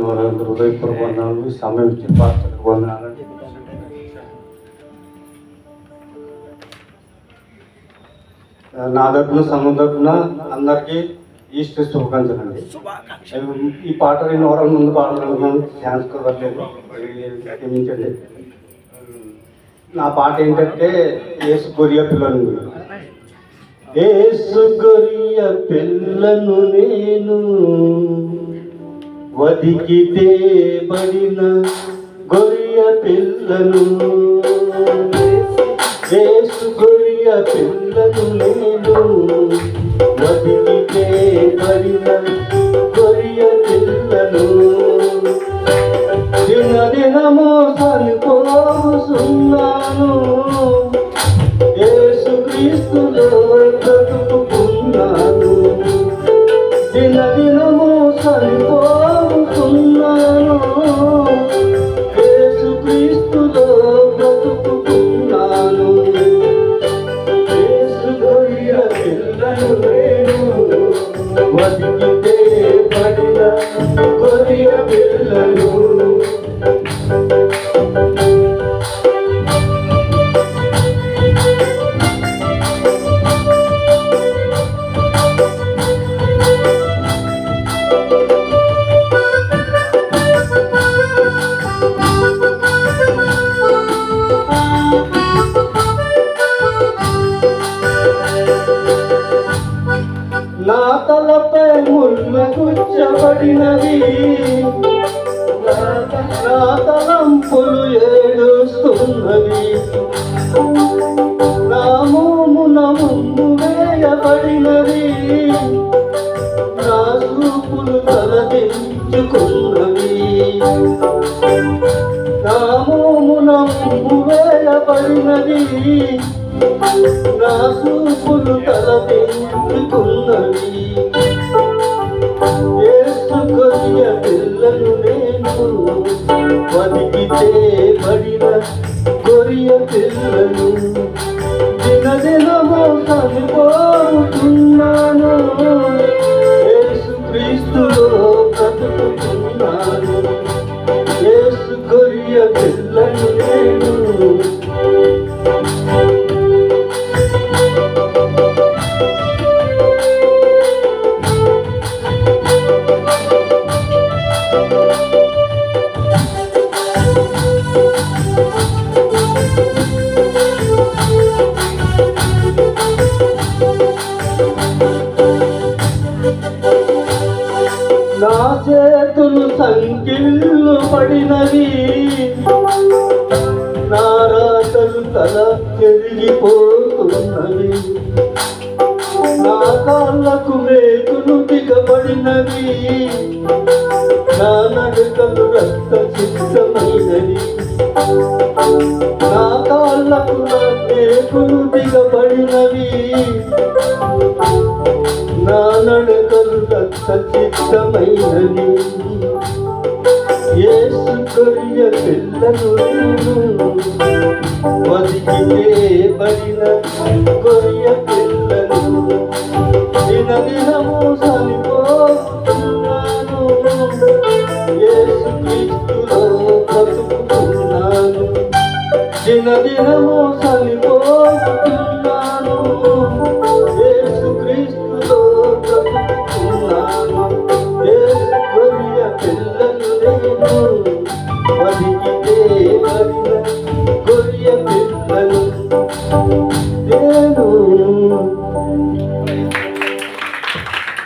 హృదయపూర్వక వందనాలు. సమయం ఇచ్చిన పాస్టర్కి వందనాలండి. నా తరపున సంఘం తరపున అందరికీ ఈస్టర్ శుభాకాంక్షలు అండి. ఈ పాట 2 వారాల ముందు పాడాలనుకున్నాను, ఛాన్స్ కుదరలేదు, క్షమించండి. నా పాట ఏంటంటే యేసు గొర్రె పిల్లను. యేసు గొర్రె పిల్లను నేను, వదికితే పడిన గొర్రె పిల్లను. యేసు గొర్రె పిల్లను నేను, వదికితే పడిన గొర్రె పిల్లను. దినదినము చనిపోతున్నాను, యేసు క్రీస్తులో బ్రతుకుతున్నాను. దినదినము చనిపోతున్నాను, యేసు క్రీస్తులో బ్రతుకుతున్నాను. యేసు గొర్రె పిల్లను నేను, వదికితే పడిన గొర్రె పిల్లను. నా తలపై ముళ్ళు గుచ్చబడినది, నా తలంపులు ఏడుస్తున్నవి. నా మోమున ముందు వేయబడినది, నా చూపులు తలదించుకున్నవి. నా మోమున ముందు వేయబడినది, నా చూపులు తలదించుకున్నవి. యేసు గొర్రె పిల్లను నేను, వదికితే పడిన గొర్రె పిల్లను. దినదినము చనిపోతున్నాను, యేసు క్రీస్తులో బ్రతుకుతున్నాను. యేసు గొర్రె పిల్లను నేను. నా చేతులు సంఖ్యలు పడినవి, నా రాతలు తల చెరిగిపోతున్నవి. నా కాళ్ళకు మేకులు దిగబడినవి, నా నడకలు రక్త సిద్ధమైనవి. నా కాళ్ళకు మేకులు దిగబడినవి, నా నడకలు రక్త సిద్ధమైనవి. యేసు గొర్రె పిల్లను నేను, వదికితే పడిన గొర్రె పిల్లను. దినదినము చనిపోతున్నాను, యేసు క్రీస్తులో బ్రతుకుతున్నాను. దినదినము చనిపోతున్నాను, యేసు క్రీస్తులో బ్రతుకుతున్నాను. యేసు గొర్రె పిల్లను నేను, వదికితే పడిన